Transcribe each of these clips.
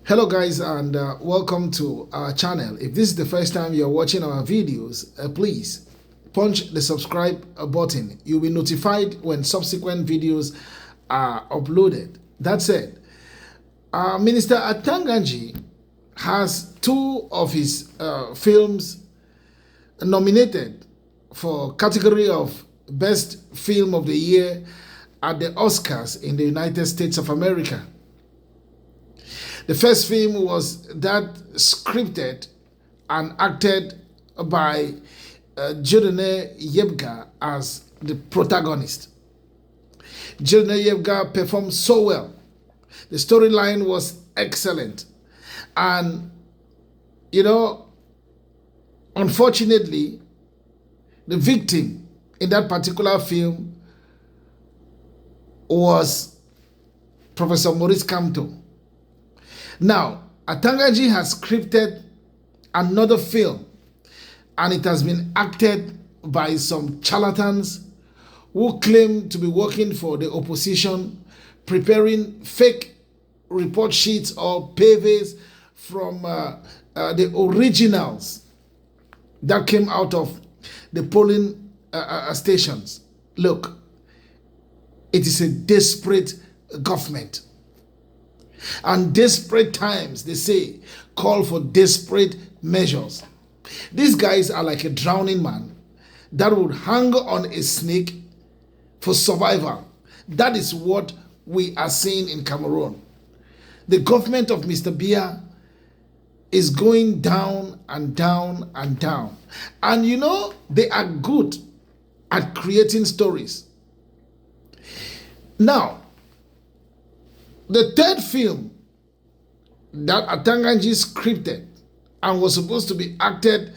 Hello guys, and welcome to our channel. If this is the first time you're watching our videos, please punch the subscribe button. You'll be notified when subsequent videos are uploaded. That said, Minister Atanga has two of his films nominated for category of Best Film of the Year at the Oscars in the United States of America. The first film was that scripted and acted by Jodene Yebga as the protagonist. Jodene Yebga performed so well. The storyline was excellent. And, unfortunately, the victim in that particular film was Professor Maurice Kamto. Now, Atanga has scripted another film, and it has been acted by some charlatans who claim to be working for the opposition, preparing fake report sheets or paves from the originals that came out of the polling stations. Look, it is a desperate government. And desperate times, they say, call for desperate measures. These guys are like a drowning man that would hang on a snake for survival. That is what we are seeing in Cameroon. The government of Mr. Biya is going down and down and down. And they are good at creating stories. Now, the third film that Atanga scripted and was supposed to be acted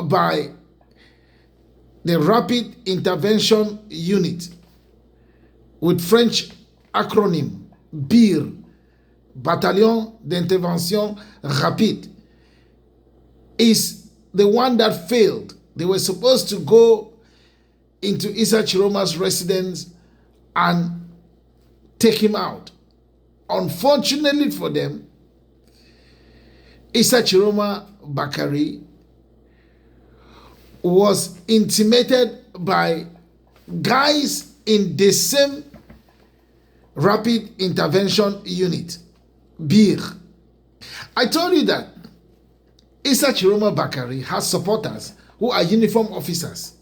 by the Rapid Intervention Unit with French acronym BIR, Bataillon d'Intervention Rapide, is the one that failed. They were supposed to go into Issa Chiroma's residence and take him out. Unfortunately for them, Issa Chiroma Bakari was intimidated by guys in the same Rapid Intervention Unit, BIR. I told you that Issa Chiroma Bakari has supporters who are uniform officers.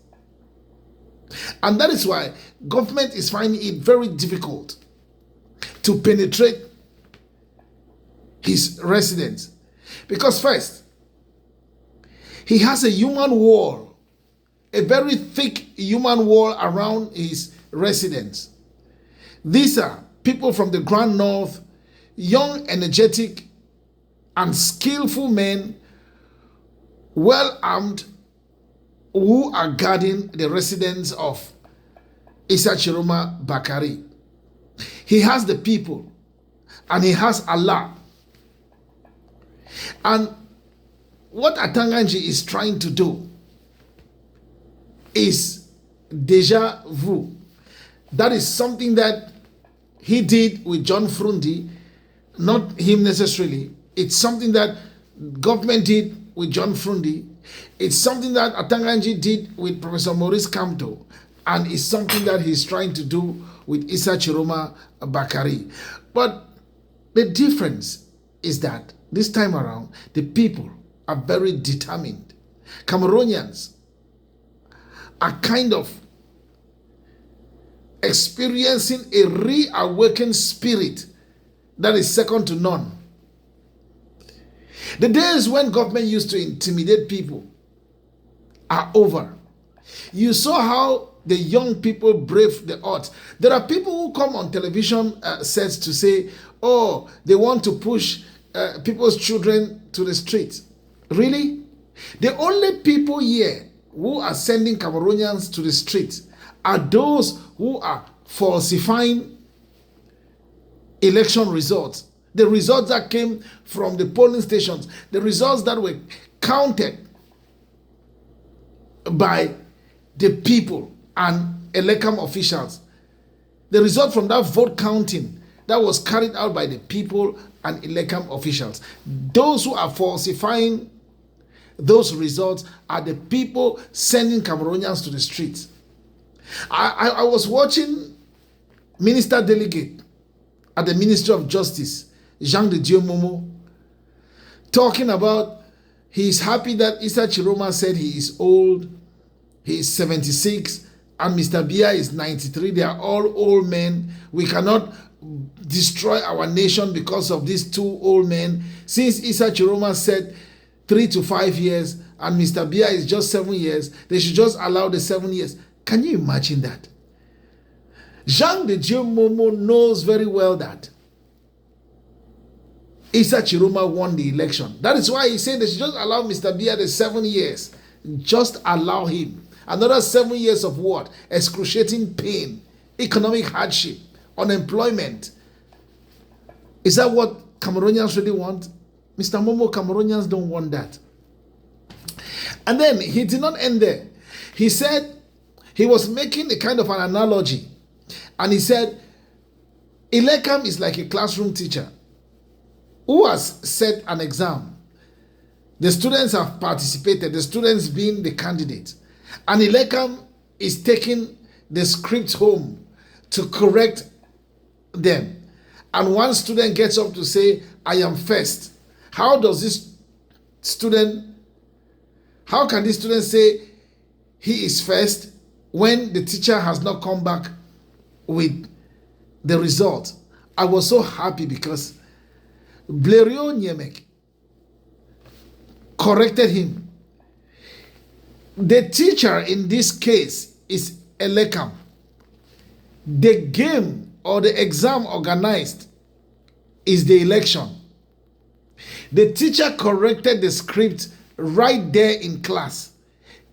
And that is why government is finding it very difficult to penetrate his residence. Because first, he has a human wall, a very thick human wall around his residence. These are people from the Grand North, young, energetic, and skillful men, well armed, who are guarding the residence of Issa Chiroma Bakari. He has the people, and he has Allah. And what Atanga is trying to do is deja vu. That is something that he did with John Frundi, not him necessarily. It's something that government did with John Frundi. It's something that Atanga did with Professor Maurice Kamto. And it's something that he's trying to do with Issa Chiroma Bakari. But the difference is that this time around, the people are very determined. Cameroonians are kind of experiencing a reawakened spirit that is second to none. The days when government used to intimidate people are over. You saw how the young people brave the odds. There are people who come on television sets to say, oh, they want to push people's children to the streets. Really? The only people here who are sending Cameroonians to the streets are those who are falsifying election results. The results that came from the polling stations, the results that were counted by the people and Elecam officials. The result from that vote counting that was carried out by the people and Elekam officials. Those who are falsifying those results are the people sending Cameroonians to the streets. I was watching Minister Delegate at the Ministry of Justice, Jean de Dieu Momo, talking about he is happy that Issa Chiroma said he is old, he is 76, and Mr. Bia is 93. They are all old men. We cannot destroy our nation because of these two old men. Since Issa Chiroma said 3 to 5 years and Mr. Bia is just 7 years, they should just allow the 7 years. Can you imagine that? Jean de Dieu Momo knows very well that Issa Chiroma won the election. That is why he said they should just allow Mr. Bia the 7 years. Just allow him. Another 7 years of what? Excruciating pain, economic hardship, unemployment. Is that what Cameroonians really want? Mr. Momo, Cameroonians don't want that. And then he did not end there. He said, he was making a kind of an analogy. And he said, Elekam is like a classroom teacher who has set an exam. The students have participated, the students being the candidate. And Elekam is taking the script home to correct them. And one student gets up to say, I am first. How can this student say he is first when the teacher has not come back with the result? I was so happy because Blériot Niemek corrected him. The teacher in this case is Elekam. The game or the exam organized is the election. The teacher corrected the script right there in class.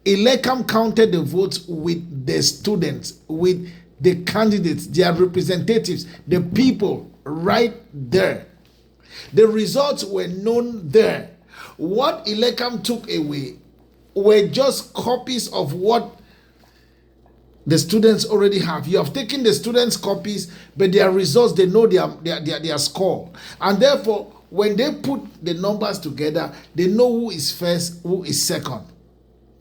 Elekam counted the votes with the students, with the candidates, their representatives, the people right there. The results were known there. What Elekam took away were just copies of what the students already have. You have taken the students' copies, but their results, they know their score. And therefore, when they put the numbers together, they know who is first, who is second.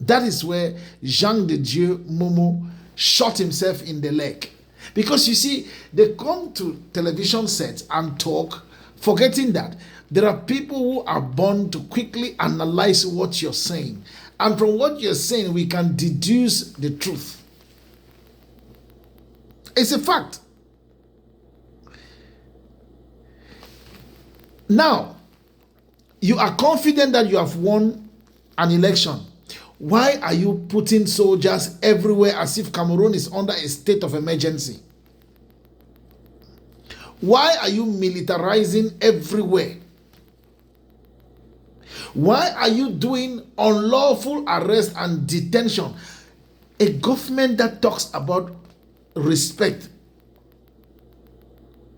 That is where Jean de Dieu Momo shot himself in the leg. Because you see, they come to television sets and talk, forgetting that there are people who are born to quickly analyze what you're saying. And from what you're saying, we can deduce the truth. It's a fact. Now, you are confident that you have won an election. Why are you putting soldiers everywhere as if Cameroon is under a state of emergency? Why are you militarizing everywhere? Why are you doing unlawful arrest and detention? A government that talks about respect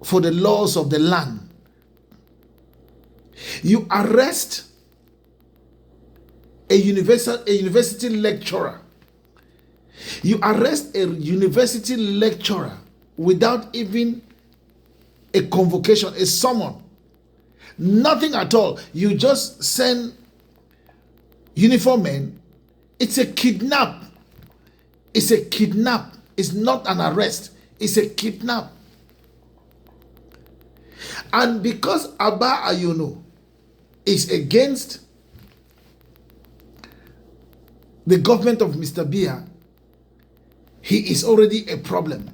for the laws of the land. You arrest a university lecturer. You arrest a university lecturer without even a convocation, a summon. Nothing at all. You just send uniform men. It's a kidnap. It's a kidnap. It's not an arrest. It's a kidnap. And because Abba Ayono is against the government of Mr. Bia, he is already a problem.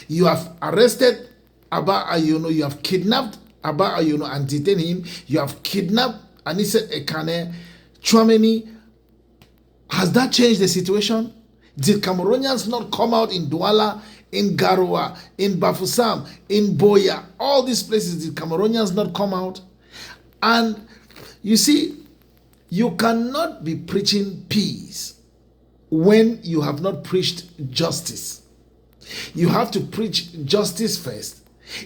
You have arrested Abba Ayono, you have kidnapped Abba Ayono and detained him, you have kidnapped Anise Ekane, Chouameni. Has that changed the situation? Did Cameroonians not come out in Douala, in Garoua, in Bafoussam, in Boya, all these places? Did Cameroonians not come out? And you see, you cannot be preaching peace when you have not preached justice. You have to preach justice first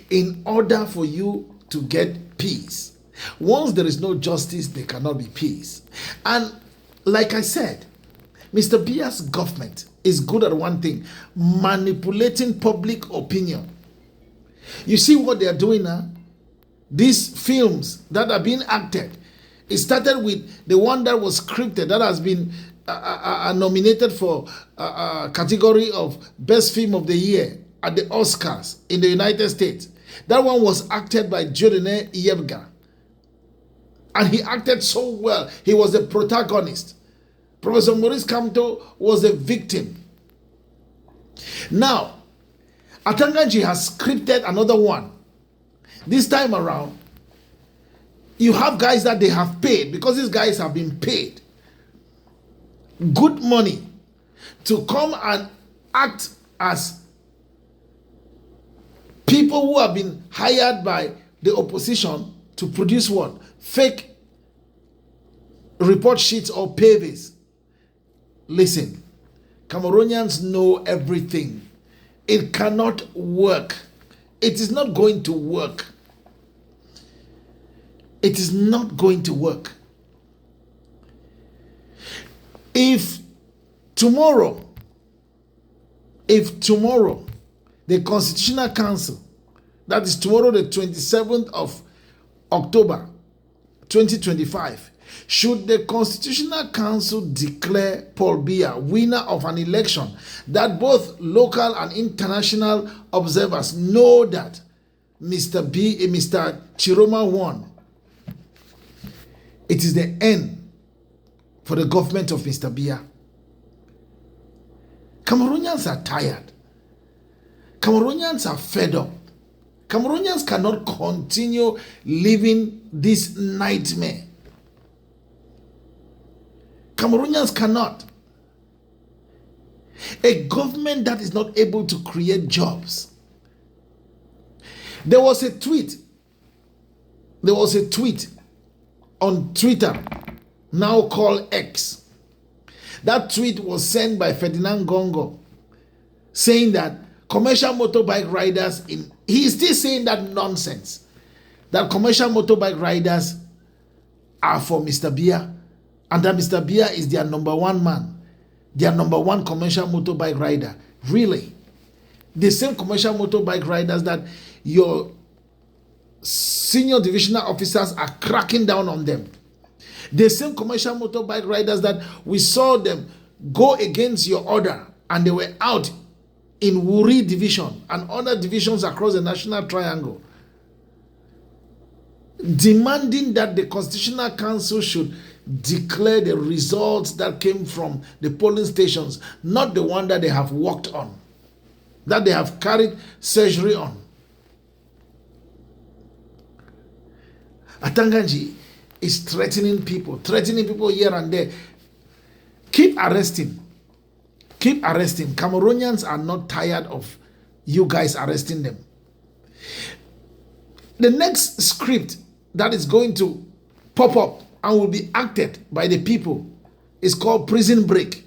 in order for you to get peace. Once there is no justice, there cannot be peace. And like I said, Mr. Bia's government is good at one thing: manipulating public opinion. You see what they are doing now? These films that are being acted, it started with the one that was scripted, that has been nominated for a category of Best Film of the Year at the Oscars in the United States. That one was acted by Jodine Yebga. And he acted so well. He was the protagonist. Professor Maurice Kamto was a victim. Now, Atanga has scripted another one. This time around, you have guys that they have paid, because these guys have been paid good money to come and act as people who have been hired by the opposition to produce what? Fake report sheets or paves. Listen, Cameroonians know everything. It cannot work. It is not going to work. It is not going to work. If tomorrow, the Constitutional Council, that is tomorrow the 27th of October 2025, should the Constitutional Council declare Paul Biya winner of an election that both local and international observers know that Mr. Chiroma won, it is the end for the government of Mr. Biya. Cameroonians are tired. Cameroonians are fed up. Cameroonians cannot continue living this nightmare. Cameroonians cannot. A government that is not able to create jobs. There was a tweet on Twitter, now called X. That tweet was sent by Ferdinand Gongo, saying that commercial motorbike riders he is still saying that nonsense, that commercial motorbike riders are for Mr. Biya, and that Mr. Biya is their number one man, their number one commercial motorbike rider. Really? The same commercial motorbike riders that your senior divisional officers are cracking down on them. The same commercial motorbike riders that we saw them go against your order, and they were out in Wuri division and other divisions across the National Triangle, demanding that the Constitutional Council should declare the results that came from the polling stations, not the one that they have worked on, that they have carried surgery on. Atanga is threatening people here and there. Keep arresting. Cameroonians are not tired of you guys arresting them. The next script that is going to pop up and will be acted by the people is called Prison Break.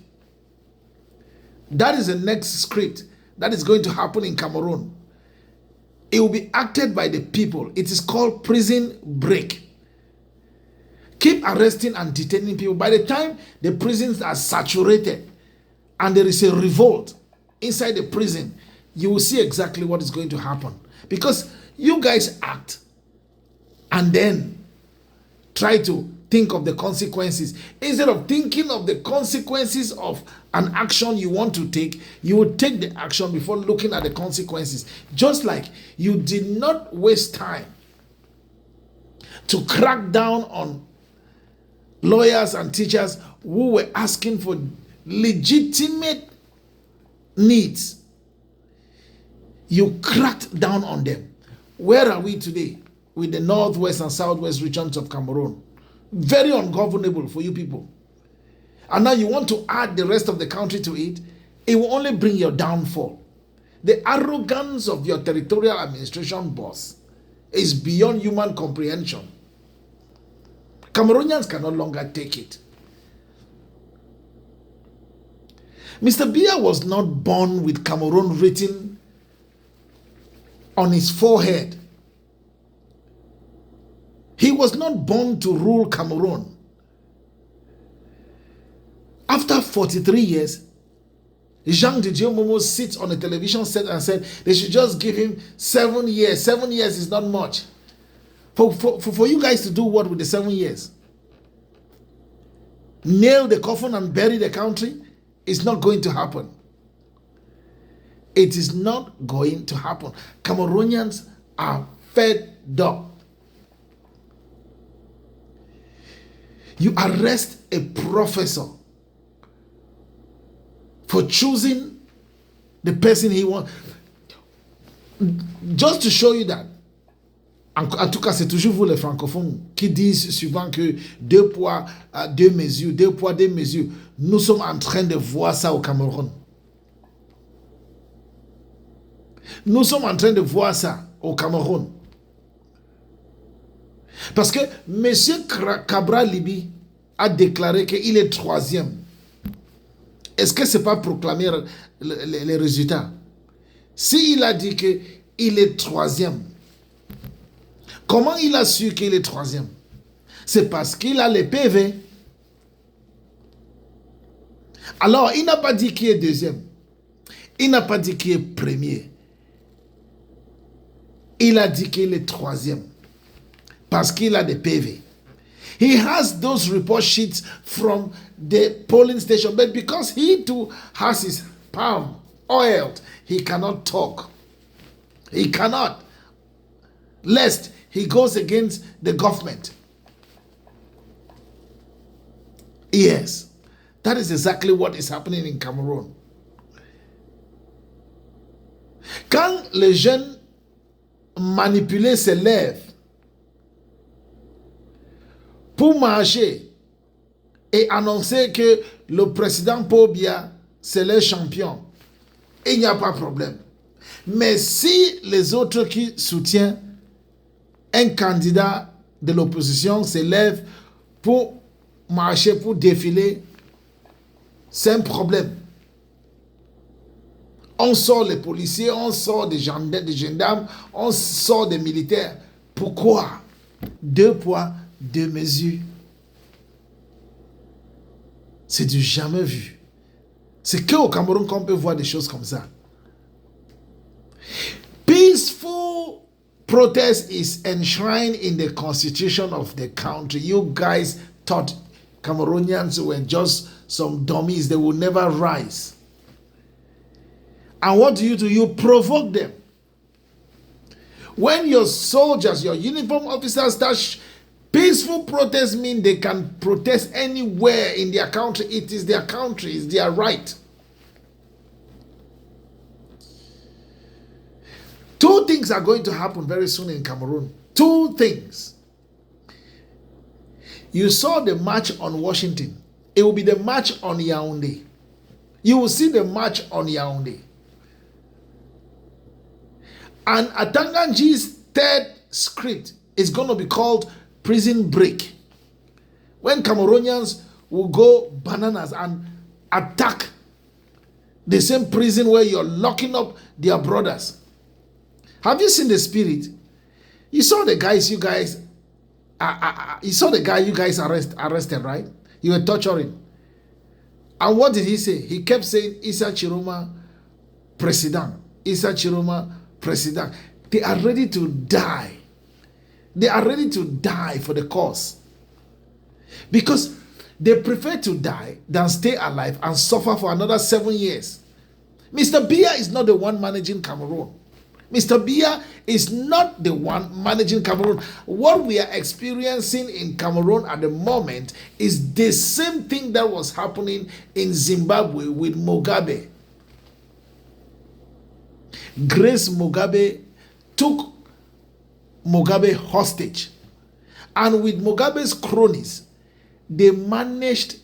That is the next script that is going to happen in Cameroon. It will be acted by the people. It is called Prison Break. Keep arresting and detaining people. By the time the prisons are saturated and there is a revolt inside the prison, you will see exactly what is going to happen. Because you guys act and then try to think of the consequences. Instead of thinking of the consequences of an action you want to take, you would take the action before looking at the consequences. Just like you did not waste time to crack down on lawyers and teachers who were asking for legitimate needs. You cracked down on them. Where are we today with the northwest and southwest regions of Cameroon? Very ungovernable for you people. And now you want to add the rest of the country to it. It will only bring your downfall. The arrogance of your territorial administration boss is beyond human comprehension. Cameroonians can no longer take it. Mr. Biya was not born with Cameroon written on his forehead. He was not born to rule Cameroon. After 43 years, Jean Didier Momo sits on a television set and said they should just give him 7 years. 7 years is not much. For you guys to do what with the 7 years? Nail the coffin and bury the country? It's not going to happen. It is not going to happen. Cameroonians are fed up. You arrest a professor for choosing the person he wants. Just to show you that. En tout cas, c'est toujours vous les francophones qui disent souvent que 2 poids, 2 mesures, 2 poids, 2 mesures. Nous sommes en train de voir ça au Cameroun. Nous sommes en train de voir ça au Cameroun. Parce que M. Cabral Libi a déclaré qu'il est 3e. Est-ce que ce n'est pas proclamer les résultats? S'il a dit qu'il est 3e, comment il a su qu'il est 3e? C'est parce qu'il a les PV. Alors, il n'a pas dit qu'il est 2e. Il n'a pas dit qu'il est 1er. Il a dit qu'il est 3e. Parce qu'il a des PV. He has those report sheets from the polling station. But because he too has his palm oiled, he cannot talk. He cannot. Lest he goes against the government. Yes. That is exactly what is happening in Cameroon. Quand les jeunes manipulés se lèvent pour marcher et annoncer que le président Paul Biya, c'est leur champion, il n'y a pas de problème. Mais si les autres qui soutiennent un candidat de l'opposition se lèvent pour marcher, pour défiler, c'est un problème. On sort les policiers, on sort des gendarmes, on sort des militaires. Pourquoi? 2 poids, 2 mesures. C'est du jamais vu. C'est qu'au Cameroun qu'on peut voir des choses comme ça. Peaceful protest is enshrined in the constitution of the country. You guys thought Cameroonians were just some dummies. They will never rise. And what do? You provoke them. When your soldiers, your uniform officers start peaceful protest, mean they can protest anywhere in their country. It is their country, it's their right. 2 things are going to happen very soon in Cameroon. 2 things. You saw the march on Washington. It will be the march on Yaoundé. You will see the march on Yaoundé. And Atanga's 3rd script is going to be called Prison Break. When Cameroonians will go bananas and attack the same prison where you're locking up their brothers. Have you seen the spirit? You saw the guys you guys arrested, right? You were torturing. And what did he say? He kept saying, Issa Chiroma, President. Issa Chiroma, President. They are ready to die. They are ready to die for the cause. Because they prefer to die than stay alive and suffer for another 7 years. Mr. Biya is not the one managing Cameroon. Mr. Biya is not the one managing Cameroon. What we are experiencing in Cameroon at the moment is the same thing that was happening in Zimbabwe with Mugabe. Grace Mugabe took Mugabe hostage. And with Mugabe's cronies, they managed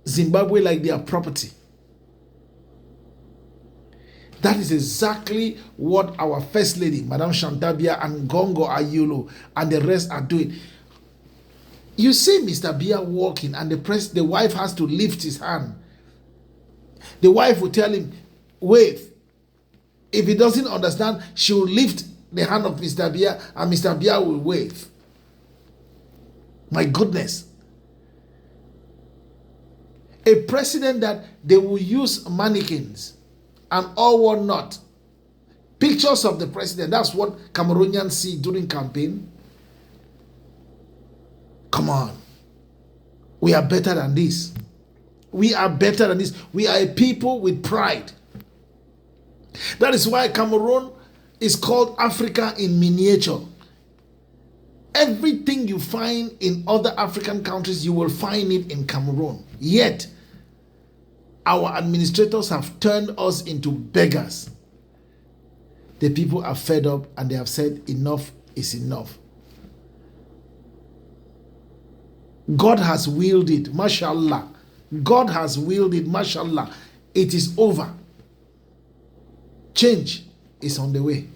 Zimbabwe like their property. That is exactly what our First Lady, Madame Chantabia and Gongo Ayulo and the rest are doing. You see Mr. Biya walking and the wife has to lift his hand. The wife will tell him, wave. If he doesn't understand, she will lift the hand of Mr. Biya and Mr. Biya will wave. My goodness. A president that they will use mannequins and all whatnot. Pictures of the president. That's what Cameroonians see during campaign. Come on. We are better than this. We are better than this. We are a people with pride. That is why Cameroon is called Africa in miniature. Everything you find in other African countries, you will find it in Cameroon. Yet, our administrators have turned us into beggars. The people are fed up and they have said enough is enough. God has willed it, mashallah. God has willed it, mashallah. It is over. Change is on the way.